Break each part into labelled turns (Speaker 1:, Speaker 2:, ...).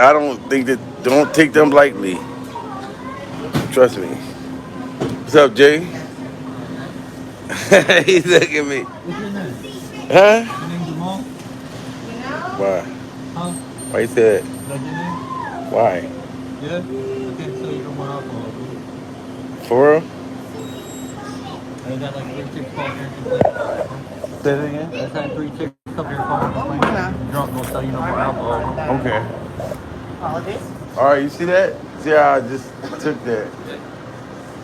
Speaker 1: I don't take them lightly. Trust me. What's up, Jay? He's looking at me.
Speaker 2: What's your name?
Speaker 1: Huh?
Speaker 2: Your name Jamal?
Speaker 1: Why?
Speaker 2: Huh?
Speaker 1: Why you say that?
Speaker 2: Is that your name?
Speaker 1: Why?
Speaker 2: Yeah? Okay, so you don't want alcohol, do you?
Speaker 1: For real?
Speaker 2: I got like 3 chicks calling here complaining about you, bro.
Speaker 1: Say it again?
Speaker 2: I just had 3 chicks up here calling complaining that you drunk, don't sell you no more alcohol, bro.
Speaker 1: Okay. All right, you see that? See how I just took that?
Speaker 2: Yeah.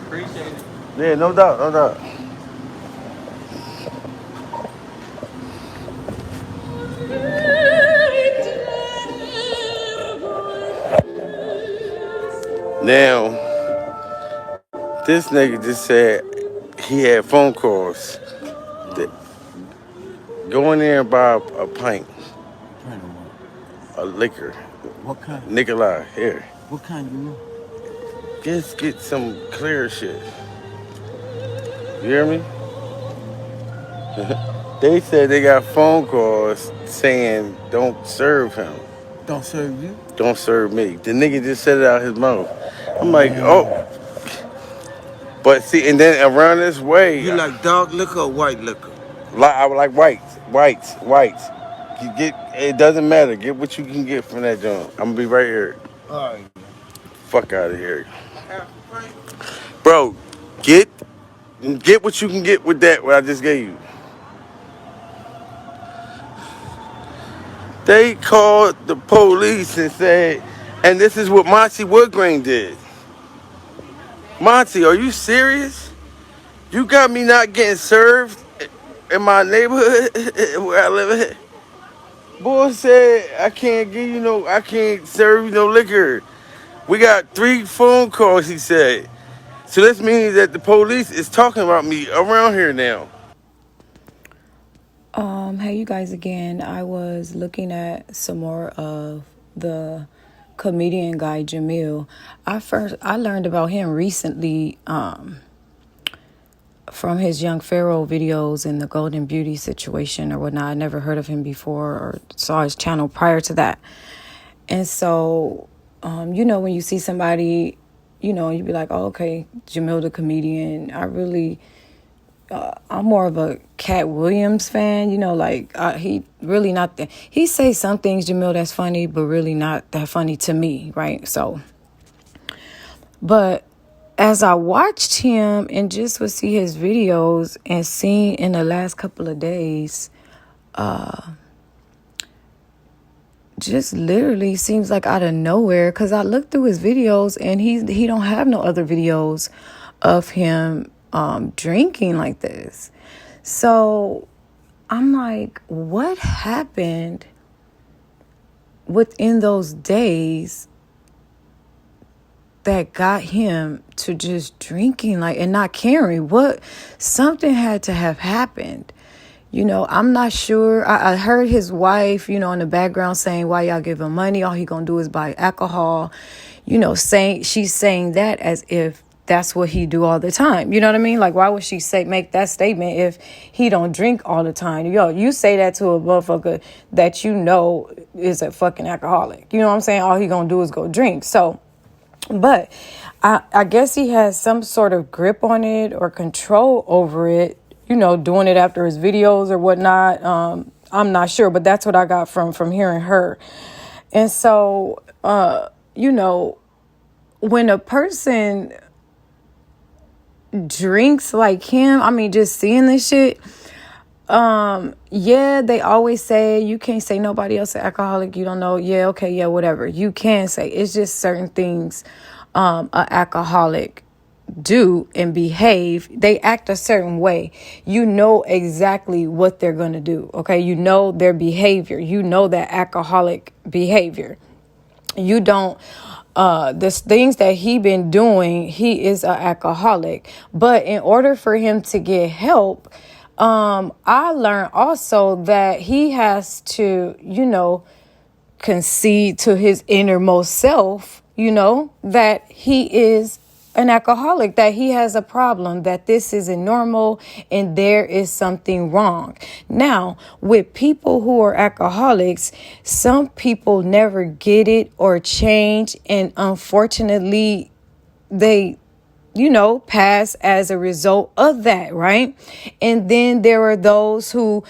Speaker 2: Appreciate it.
Speaker 1: Yeah, no doubt, no doubt. Now, this nigga just said he had phone calls. That go in there and buy a pint
Speaker 2: Kind of what?
Speaker 1: of liquor.
Speaker 2: What kind?
Speaker 1: Nikolai, here.
Speaker 2: What kind you know?
Speaker 1: Just get some clear shit. You hear me? They said they got phone calls saying don't serve him.
Speaker 2: Don't serve you?
Speaker 1: Don't serve me. The nigga just said it out his mouth. I'm like,
Speaker 2: Man.
Speaker 1: oh. But see, and then around this way,
Speaker 2: You like dark liquor or white liquor?
Speaker 1: I would like whites. You get, it doesn't matter. Get what you can get from that joint. I'm gonna be right here.
Speaker 2: Alright.
Speaker 1: Fuck out of here, bro. Get what you can get with that. What I just gave you. They called the police and said, and this is what Monty Woodgrain did. Monty, are you serious? You got me not getting served in my neighborhood where I live at? Boy said, I can't serve you no liquor. We got 3 phone calls, he said. So this means that the police is talking about me around here now.
Speaker 3: Hey, you guys again. I was looking at some more of the comedian guy Jamil. I learned about him recently from his Young Pharaoh videos and the Golden Beauty situation or whatnot. I never heard of him before or saw his channel prior to that. And so, when you see somebody, you be like, oh, okay, Jamil the comedian. I'm more of a Cat Williams fan, he really not that. He says some things, Jamil, that's funny, but really not that funny to me, right? So, but as I watched him and just would see his videos and seen in the last couple of days, just literally seems like out of nowhere. Because I looked through his videos and he don't have no other videos of him drinking like this. So I'm like, what happened within those days that got him to just drinking and not caring? Something had to have happened. I'm not sure. I heard his wife, in the background saying, why y'all give him money? All he gonna do is buy alcohol. She's saying that as if that's what he do all the time. You know what I mean? Like, why would she make that statement if he don't drink all the time? You say that to a motherfucker that is a fucking alcoholic. You know what I'm saying? All he gonna do is go drink. So, but I guess he has some sort of grip on it or control over it, doing it after his videos or whatnot. I'm not sure, but that's what I got from hearing her. And so, when a person drinks like him, just seeing this shit, they always say you can't say nobody else is alcoholic, you don't know. Yeah, okay, yeah, whatever. You can say it's just certain things an alcoholic do and behave. They act a certain way. You know exactly what they're gonna do. Okay, you know their behavior. You know that alcoholic behavior. You don't the things that he been doing, he is an alcoholic. But in order for him to get help, I learned also that he has to, concede to his innermost self, that he is an alcoholic, that he has a problem, that this isn't normal and there is something wrong. Now, with people who are alcoholics, some people never get it or change, and unfortunately, they pass as a result of that, right? And then there are those who,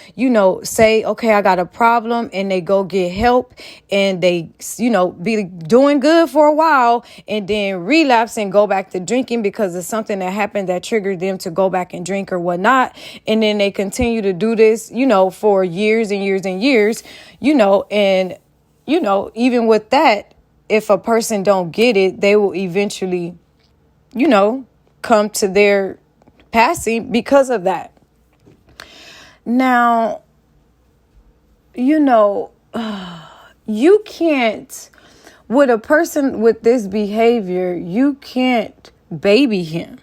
Speaker 3: say, okay, I got a problem, and they go get help, and they, be doing good for a while, and then relapse and go back to drinking because of something that happened that triggered them to go back and drink or whatnot. And then they continue to do this, for years and years and years, and, even with that, if a person don't get it, they will eventually come to their passing because of that. Now, you can't, with a person with this behavior, you can't baby him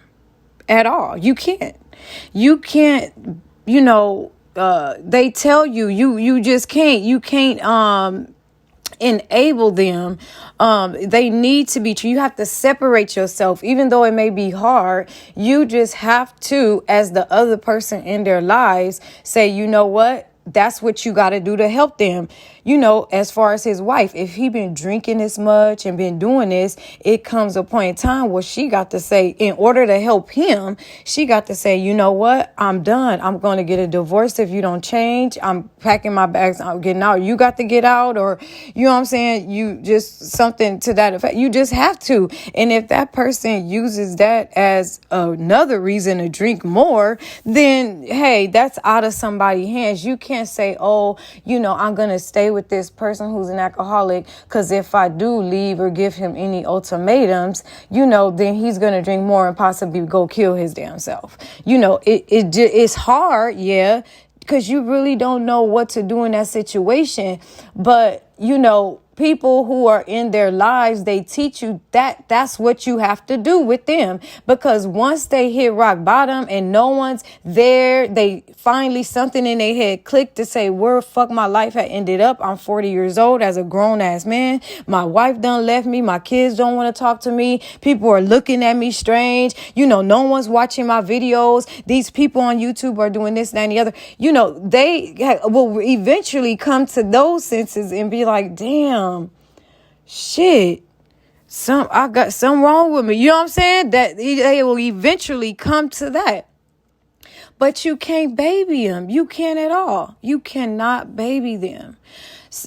Speaker 3: at all. You can't, they tell you just can't, enable them. They need to be true. You have to separate yourself, even though it may be hard. You just have to, as the other person in their lives, say, you know what? That's what you got to do to help them. As far as his wife, if he been drinking this much and been doing this, it comes a point in time where she got to say, in order to help him, she got to say, you know what? I'm done. I'm going to get a divorce if you don't change. I'm packing my bags. I'm getting out. You got to get out, or, you know what I'm saying? You just something to that effect. You just have to. And if that person uses that as another reason to drink more, then, hey, that's out of somebody's hands. You can't say, oh, I'm going to stay with this person who's an alcoholic, because if I do leave or give him any ultimatums, then he's going to drink more and possibly go kill his damn self. It's hard, yeah, because you really don't know what to do in that situation. But, people who are in their lives, they teach you that that's what you have to do with them, because once they hit rock bottom and no one's there, they finally something in their head clicked to say, where fuck my life had ended up. I'm 40 years old as a grown ass man. My wife done left me. My kids don't want to talk to me. People are looking at me strange. No one's watching my videos. These people on YouTube are doing this, that, and the other. They will eventually come to those senses and be like, damn, shit, I got something wrong with me. You know what I'm saying? That they will eventually come to that. But you can't baby them. You can't at all. You cannot baby them.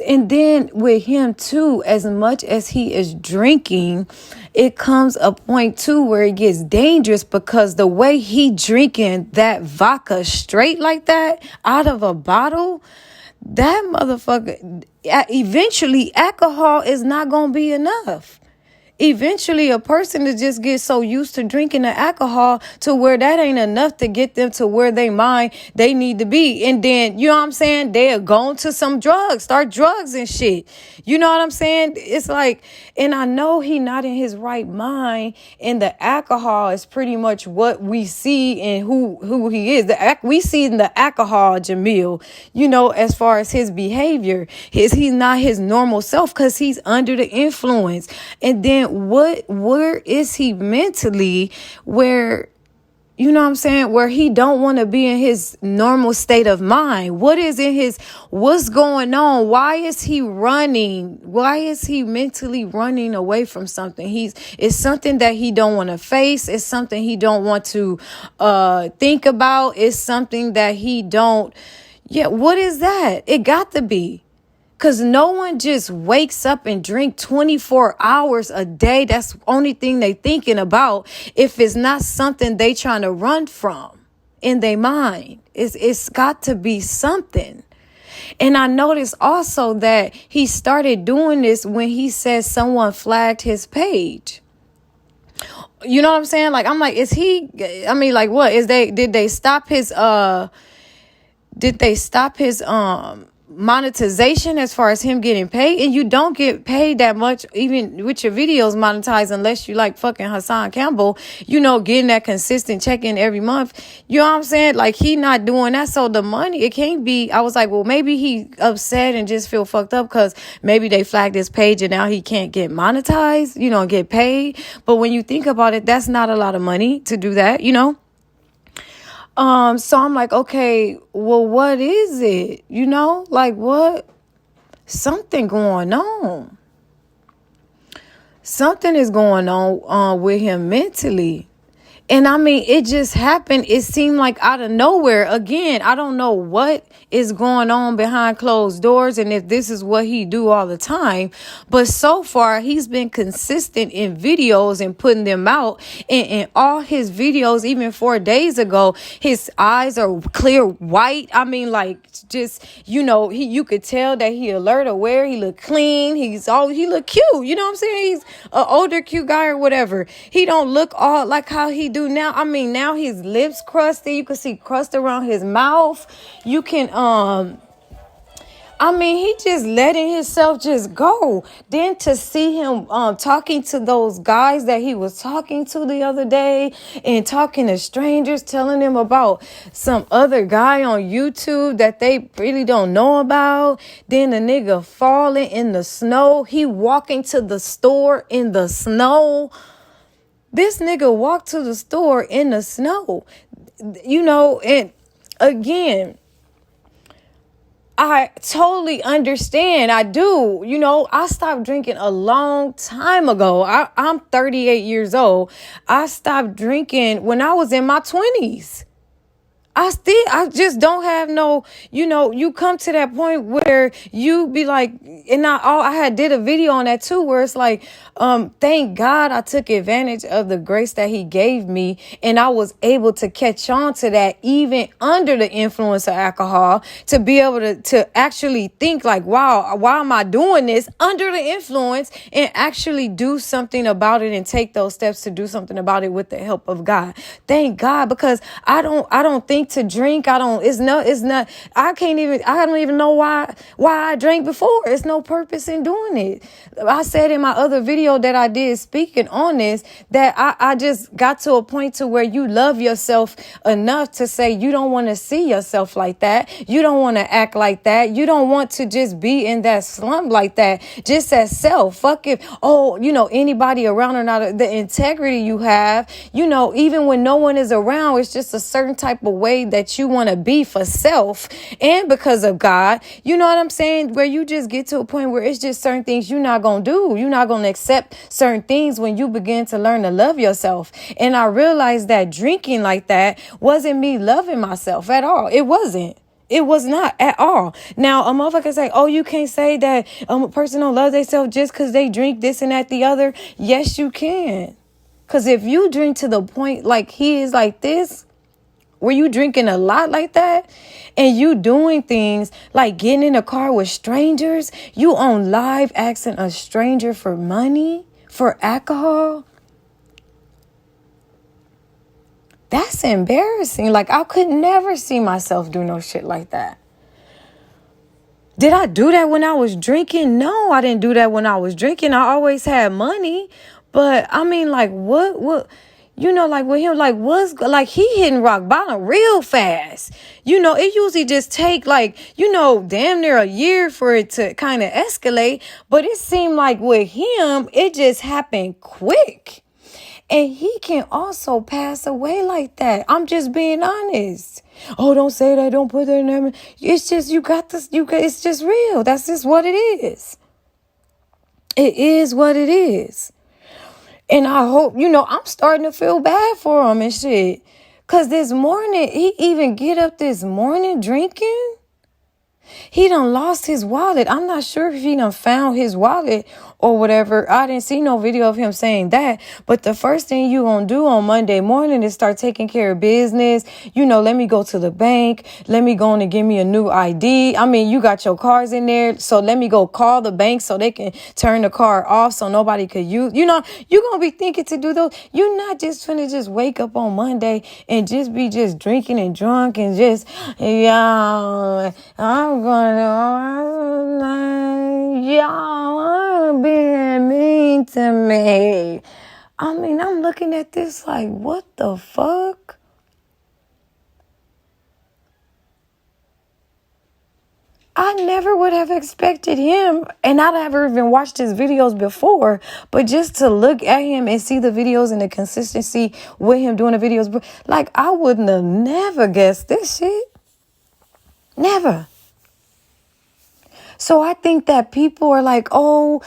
Speaker 3: And then with him too, as much as he is drinking, it comes a point too where it gets dangerous, because the way he drinking that vodka straight like that out of a bottle, that motherfucker, eventually alcohol is not going to be enough. Eventually, a person to just get so used to drinking the alcohol to where that ain't enough to get them to where they need to be. And then, you know what I'm saying? They're going to some drugs, start drugs and shit. You know what I'm saying? It's like, and I know he not in his right mind, and the alcohol is pretty much what we see and who he is. We see in the alcohol, Jamil, as far as his behavior, he's not his normal self because he's under the influence. And then where is he mentally where, where he don't want to be in his normal state of mind? What's going on? Why is he running? Why is he mentally running away from something? It's something that he don't want to face. It's something he don't want to think about. It's something that he don't. Yeah, what is that? It got to be. Because no one just wakes up and drink 24 hours a day. That's the only thing they thinking about. If it's not something they trying to run from in their mind, it's got to be something. And I noticed also that he started doing this when he said someone flagged his page. You know what I'm saying? Like, I'm like, what? Did they stop his monetization as far as him getting paid, and you don't get paid that much even with your videos monetized unless you like fucking Hassan Campbell, getting that consistent check-in every month. You know what I'm saying? Like, he not doing that. So the money, it can't be. I was like, well, maybe he upset and just feel fucked up because maybe they flagged his page and now he can't get monetized, and get paid. But when you think about it, that's not a lot of money to do that, So I'm like, okay, well, what is it? Like, what? Something going on. Something is going on with him mentally. And I mean, it just happened. It seemed like out of nowhere. Again, I don't know what is going on behind closed doors and if this is what he do all the time. But so far, he's been consistent in videos and putting them out. And all his videos, even 4 days ago, his eyes are clear white. I mean, like, just, you could tell that he alert, aware. He look clean. He look cute. You know what I'm saying? He's an older, cute guy or whatever. He don't look all like how he do now. I mean, now his lips crusty. You can see crust around his mouth. You can, he just letting himself just go. Then to see him talking to those guys that he was talking to the other day and talking to strangers, telling them about some other guy on YouTube that they really don't know about. Then the nigga falling in the snow. He walking to the store in the snow. This nigga walked to the store in the snow, and again, I totally understand. I do. I stopped drinking a long time ago. I'm 38 years old. I stopped drinking when I was in my 20s. I just don't have no, you come to that point where you be like, and I had did a video on that too, where it's like, thank God I took advantage of the grace that he gave me. And I was able to catch on to that even under the influence of alcohol, to be able to actually think like, wow, why am I doing this under the influence, and actually do something about it and take those steps to do something about it with the help of God. Thank God, because I don't think to drink. I don't even know why I drank before. It's no purpose in doing it. I said in my other video that I did speaking on this, that I just got to a point to where you love yourself enough to say you don't want to see yourself like that. You don't want to act like that. You don't want to just be in that slump like that. Just as self. Fuck if, anybody around or not, the integrity you have, even when no one is around, it's just a certain type of way that you want to be for self and because of God. You know what I'm saying? Where you just get to a point where it's just certain things you're not going to do. You're not going to accept certain things when you begin to learn to love yourself. And I realized that drinking like that wasn't me loving myself at all. It wasn't. It was not at all. Now, a motherfucker say, oh, you can't say that a person don't love themselves just because they drink this and that, the other. Yes, you can. Because if you drink to the point like he is like this, where you drinking a lot like that, and you doing things like getting in a car with strangers, you on live asking a stranger for money, for alcohol. That's embarrassing. Like, I could never see myself do no shit like that. Did I do that when I was drinking? No, I didn't do that when I was drinking. I always had money. But I mean, like, what, like with him, like, he hitting rock bottom real fast. It usually just take damn near a year for it to kind of escalate. But it seemed like with him, it just happened quick. And he can also pass away like that. I'm just being honest. Oh, don't say that. Don't put that in there. It's just, it's just real. That's just what it is. It is what it is. And I hope, I'm starting to feel bad for him and shit. Because this morning, he even get up this morning drinking. He done lost his wallet. I'm not sure if he done found his wallet or whatever. I didn't see no video of him saying that. But the first thing you gonna do on Monday morning is start taking care of business. Let me go to the bank. Let me go and give me a new ID. I mean, you got your cars in there. So let me go call the bank so they can turn the car off so nobody could use. You're going to be thinking to do those. You're not just finna just wake up on Monday and just be just drinking and drunk and just, I'm y'all being mean to me. I mean, I'm looking at this like, what the fuck? I never would have expected him, and I never even watched his videos before, but just to look at him and see the videos and the consistency with him doing the videos, like, I wouldn't have never guessed this shit. Never. So I think that people are like, oh,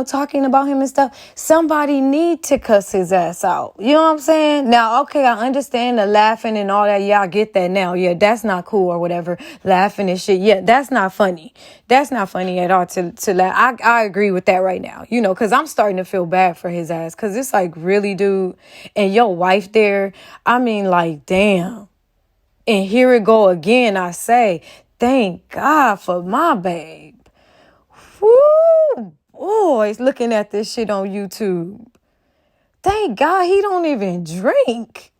Speaker 3: talking about him and stuff. Somebody need to cuss his ass out. You know what I'm saying? Now, okay, I understand the laughing and all that. Yeah, I get that now. Yeah, that's not cool or whatever. Laughing and shit. Yeah, that's not funny. That's not funny at all to laugh. I agree with that right now, because I'm starting to feel bad for his ass. Because it's like, really, dude? And your wife there, I mean, like, damn. And here it go again, I say, thank God for my babe. Woo, boys, looking at this shit on YouTube. Thank God he don't even drink.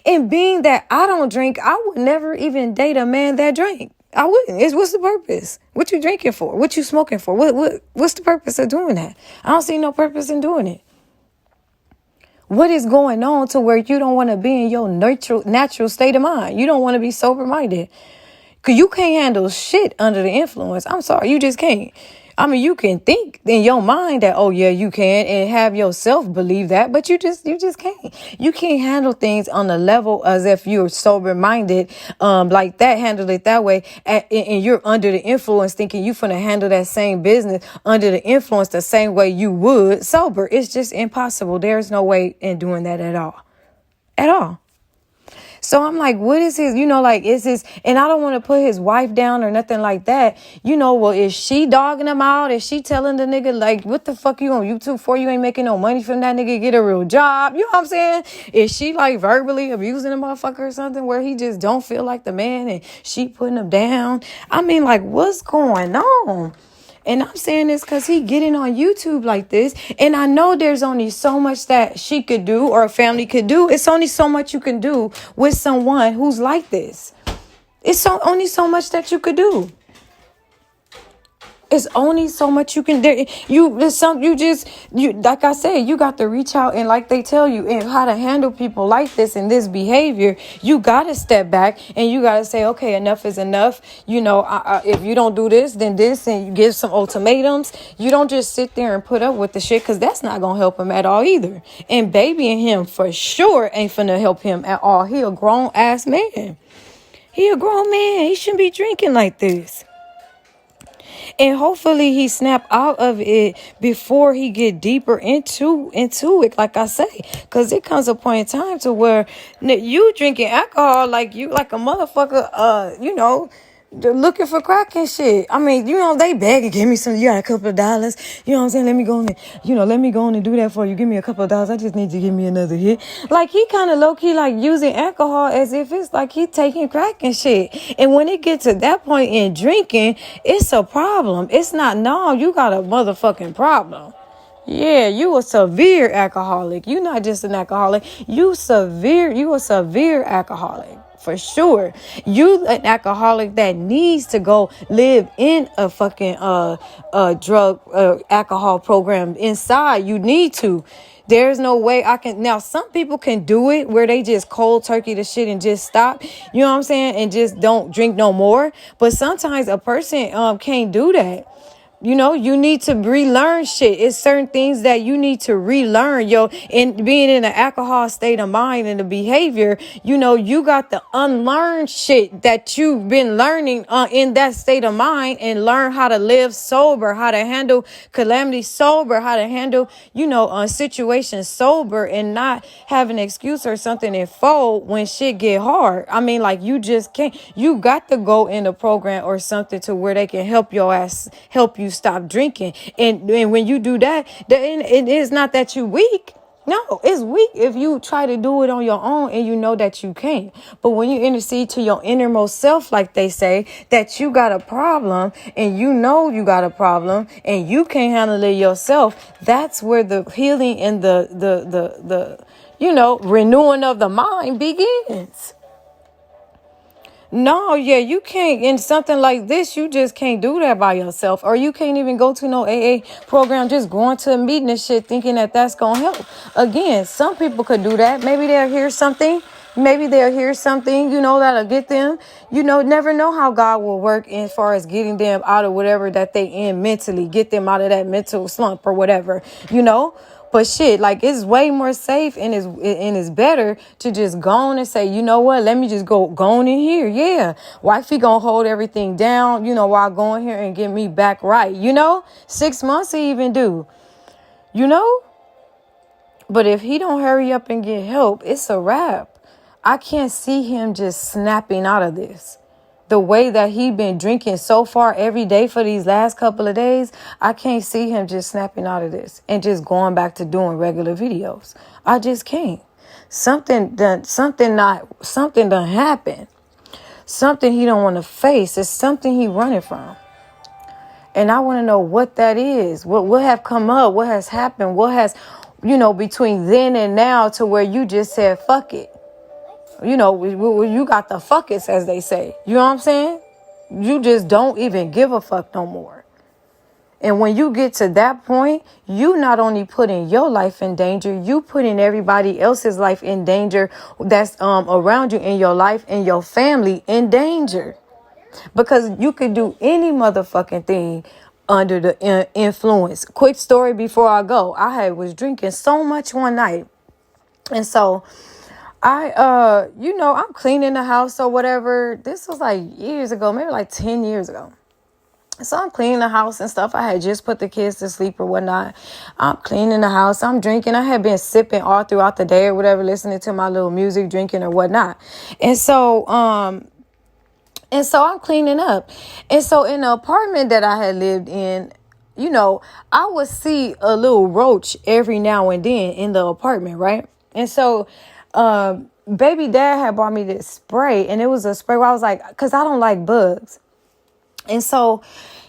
Speaker 3: And being that I don't drink, I would never even date a man that drank. I wouldn't. What's the purpose? What you drinking for? What you smoking for? What's the purpose of doing that? I don't see no purpose in doing it. What is going on to where you don't want to be in your natural state of mind? You don't want to be sober-minded. Because you can't handle shit under the influence. I'm sorry, you just can't. I mean, you can think in your mind that, oh, yeah, you can, and have yourself believe that, but you just can't. You can't handle things on the level as if you're sober-minded, like that, handle it that way, and you're under the influence thinking you finna handle that same business under the influence the same way you would sober. It's just impossible. There's no way in doing that at all. At all. So I'm like, what is his, is his, and I don't want to put his wife down or nothing like that. Well, is she dogging him out? Is she telling the nigga, like, what the fuck you on YouTube for? You ain't making no money from that nigga. Get a real job. You know what I'm saying? Is she like verbally abusing a motherfucker or something where he just don't feel like the man and she putting him down? I mean, like, what's going on? And I'm saying this because he getting on YouTube like this. And I know there's only so much that she could do or a family could do. It's only so much you can do with someone who's like this. It's only so much that you could do. It's only so much you can do. Like I said, you got to reach out and like they tell you and how to handle people like this and this behavior. You got to step back and you got to say, okay, enough is enough. If you don't do this, then this, and you give some ultimatums. You don't just sit there and put up with the shit because that's not going to help him at all either. And babying him for sure ain't finna help him at all. He a grown ass man. He a grown man. He shouldn't be drinking like this. And hopefully he snap out of it before he get deeper into it, like I say. Because it comes a point in time to where you drinking alcohol like you like a motherfucker, looking for crack and shit. I mean, they beg and give me some, you got a couple of dollars. You know what I'm saying? Let me go on and do that for you. Give me a couple of dollars. I just need to give me another hit. Like, he kind of low-key like using alcohol as if it's like he taking crack and shit. And when it gets to that point in drinking, it's a problem. It's not, no, you got a motherfucking problem. Yeah, you a severe alcoholic. You not just an alcoholic. You a severe alcoholic. For sure. You an alcoholic that needs to go live in a fucking drug alcohol program inside. You need to. There's no way I can. Now, some people can do it where they just cold turkey the shit and just stop. You know what I'm saying? And just don't drink no more. But sometimes a person can't do that. You need to relearn shit. It's certain things that you need to relearn, and being in an alcohol state of mind and the behavior, you got to unlearn shit that you've been learning in that state of mind and learn how to live sober, how to handle calamity sober, how to handle, situations sober and not have an excuse or something and fold when shit get hard. I mean, like, you just can't. You got to go in a program or something to where they can help you stop drinking. And when you do that, it is not that you weak. No, it's weak if you try to do it on your own and you know that you can't. But when you intercede to your innermost self, like they say, that you got a problem and you know you got a problem and you can't handle it yourself, that's where the healing and the renewing of the mind begins. No, yeah, you can't. In something like this, you just can't do that by yourself. Or you can't even go to no AA program, just going to a meeting and shit, thinking that that's going to help. Again, some people could do that. Maybe they'll hear something. That'll get them. Never know how God will work as far as getting them out of whatever that they in mentally, get them out of that mental slump or whatever. But shit, like, it's way more safe and it's better to just go on and say, you know what, let me just go on in here. Yeah. Wifey gonna hold everything down, while I go in here and get me back right. 6 months he even do, But if he don't hurry up and get help, it's a wrap. I can't see him just snapping out of this. The way that he been drinking so far every day for these last couple of days, I can't see him just snapping out of this and just going back to doing regular videos. I just can't. Something done happen. Something he don't want to face. It's something he running from. And I want to know what that is. What have come up? What has happened? What has, between then and now to where you just said, fuck it. You got the fuckets, as they say. You know what I'm saying? You just don't even give a fuck no more. And when you get to that point, you not only putting your life in danger, you putting everybody else's life in danger that's around you in your life and your family in danger. Because you could do any motherfucking thing under the influence. Quick story before I go. I was drinking so much one night. And so I'm cleaning the house or whatever. This was like years ago, maybe like 10 years ago. So I'm cleaning the house and stuff. I had just put the kids to sleep or whatnot. I'm cleaning the house. I'm drinking. I had been sipping all throughout the day or whatever, listening to my little music, drinking or whatnot. And so I'm cleaning up. And so in the apartment that I had lived in, I would see a little roach every now and then in the apartment, right? And so baby dad had bought me this spray, and it was a spray where I was like, because I don't like bugs. And so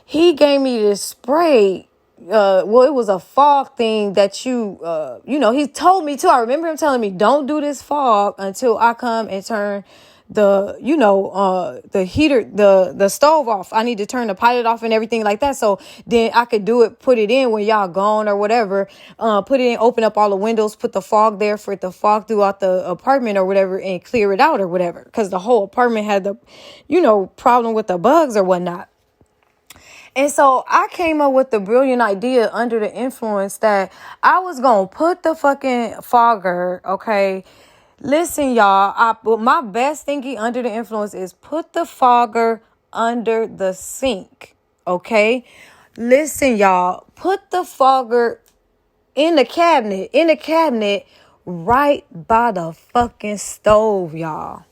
Speaker 3: he gave me this spray. It was a fog thing that he told me to. I remember him telling me, don't do this fog until I come and turn the heater, the stove off. I need to turn the pilot off and everything like that. So then I could put it in when y'all gone or whatever. Put it in, open up all the windows, put the fog there for it to fog throughout the apartment or whatever and clear it out or whatever. Cause the whole apartment had the, problem with the bugs or whatnot. And so I came up with the brilliant idea under the influence that I was going to put the fucking fogger, okay? Listen, y'all, my best thinking under the influence is put the fogger under the sink, okay? Listen, y'all, put the fogger in the cabinet right by the fucking stove, y'all.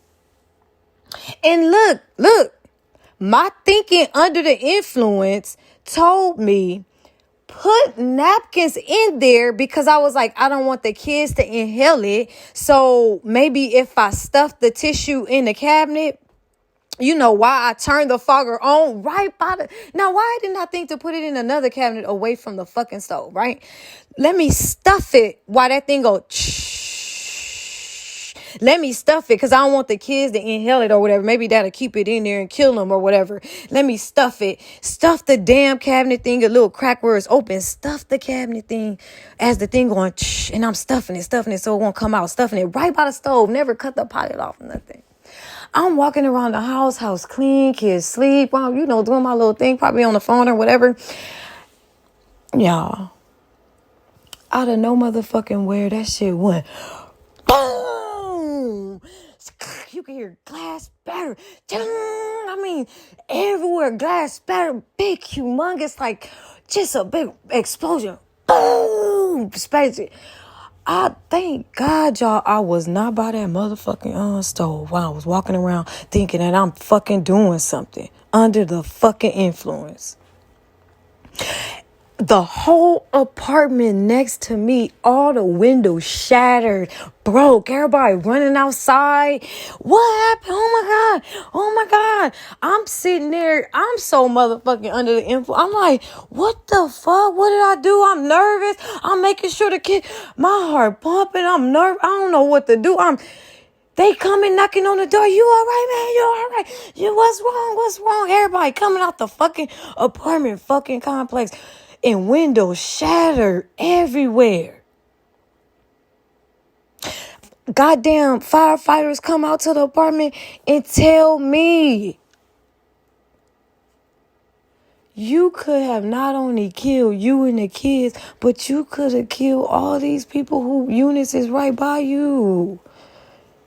Speaker 3: And look, my thinking under the influence told me put napkins in there because I was like, I don't want the kids to inhale it. So maybe if I stuff the tissue in the cabinet, why I turned the fogger on right by now, why didn't I think to put it in another cabinet away from the fucking stove, right? Let me stuff it while that thing go Let me stuff it because I don't want the kids to inhale it or whatever. Maybe that'll keep it in there and kill them or whatever. Let me stuff it. Stuff the damn cabinet thing, a little crack where it's open. Stuff the cabinet thing as the thing going, and I'm stuffing it so it won't come out. Stuffing it right by the stove. Never cut the pilot off, nothing. I'm walking around the house clean, kids sleep, while, doing my little thing, probably on the phone or whatever. Y'all, out of no motherfucking where, that shit went boom. You can hear glass spatter. I mean, everywhere glass spatter, big, humongous, like just a big explosion. Boom, space. I thank God, y'all, I was not by that motherfucking stove while I was walking around thinking that I'm fucking doing something under the fucking influence. The whole apartment next to me, all the windows shattered, broke, everybody running outside. What happened? Oh my God. Oh my God. I'm sitting there. I'm so motherfucking under the influence. I'm like, what the fuck? What did I do? I'm nervous. I'm making sure the kid, my heart pumping. I'm nervous. I don't know what to do. They coming knocking on the door. You all right, man? You all right? You, what's wrong? What's wrong? Everybody coming out the fucking apartment fucking complex. And windows shattered everywhere. Goddamn firefighters come out to the apartment and tell me you could have not only killed you and the kids, but you could have killed all these people who Eunice is right by you.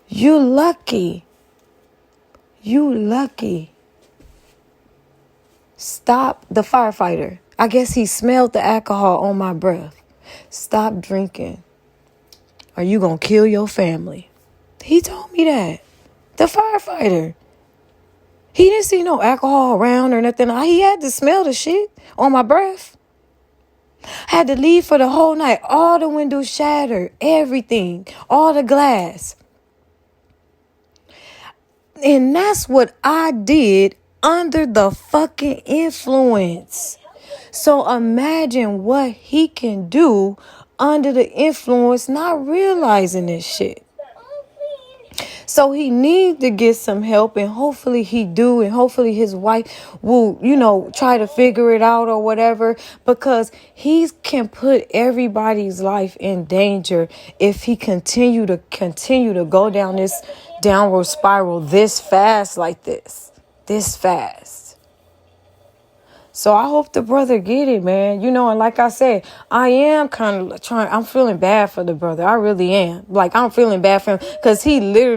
Speaker 3: You lucky. You lucky. Stop the firefighter. I guess he smelled the alcohol on my breath. Stop drinking, or you gonna kill your family. He told me that. The firefighter. He didn't see no alcohol around or nothing. He had to smell the shit on my breath. I had to leave for the whole night. All the windows shattered. Everything. All the glass. And that's what I did under the fucking influence. So imagine what he can do under the influence, not realizing this shit. So he needs to get some help, and hopefully he do, and hopefully his wife will, try to figure it out or whatever, because he can put everybody's life in danger if he continue to go down this downward spiral this fast like this fast. So I hope the brother get it, man. And like I said, I am kind of I'm feeling bad for the brother. I really am. Like, I'm feeling bad for him because he's under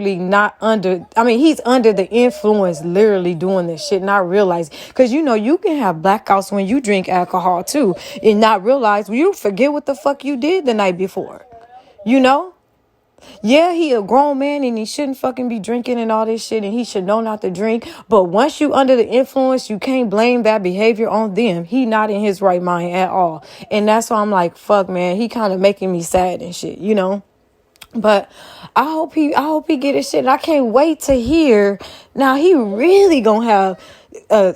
Speaker 3: the influence, literally doing this shit, not realizing. Because, you can have blackouts when you drink alcohol too and not realize, you forget what the fuck you did the night before, Yeah, he a grown man and he shouldn't fucking be drinking and all this shit, and he should know not to drink. But once you under the influence, you can't blame that behavior on them. He not in his right mind at all. And that's why I'm like, fuck, man, he kind of making me sad and shit, But I hope he get his shit. And I can't wait to hear. Now he really gonna have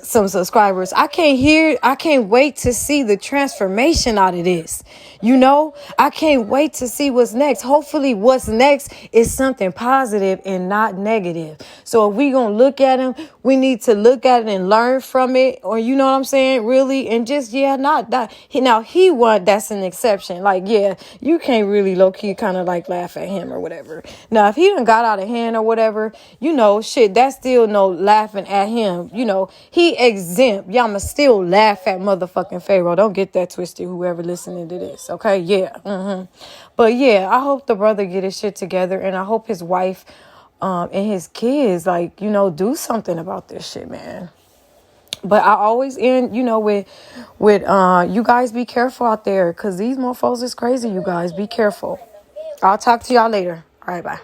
Speaker 3: some subscribers. I can't wait to see the transformation out of this. I can't wait to see what's next. Hopefully what's next is something positive and not negative. So if we gonna look at him, we need to look at it and learn from it, or you know what I'm saying, really, and just not that. Now he won. That's an exception. Like, yeah, you can't really low key kind of like laugh at him or whatever. Now if he done got out of hand or whatever, shit, that's still no laughing at him. He exempt. Y'all must still laugh at motherfucking Pharaoh. Don't get that twisted, whoever listening to this. Okay, yeah. But yeah, I hope the brother get his shit together, and I hope his wife and his kids, do something about this shit, man. But I always end, with you guys be careful out there, because these mofos is crazy, you guys. Be careful. I'll talk to y'all later. All right, bye.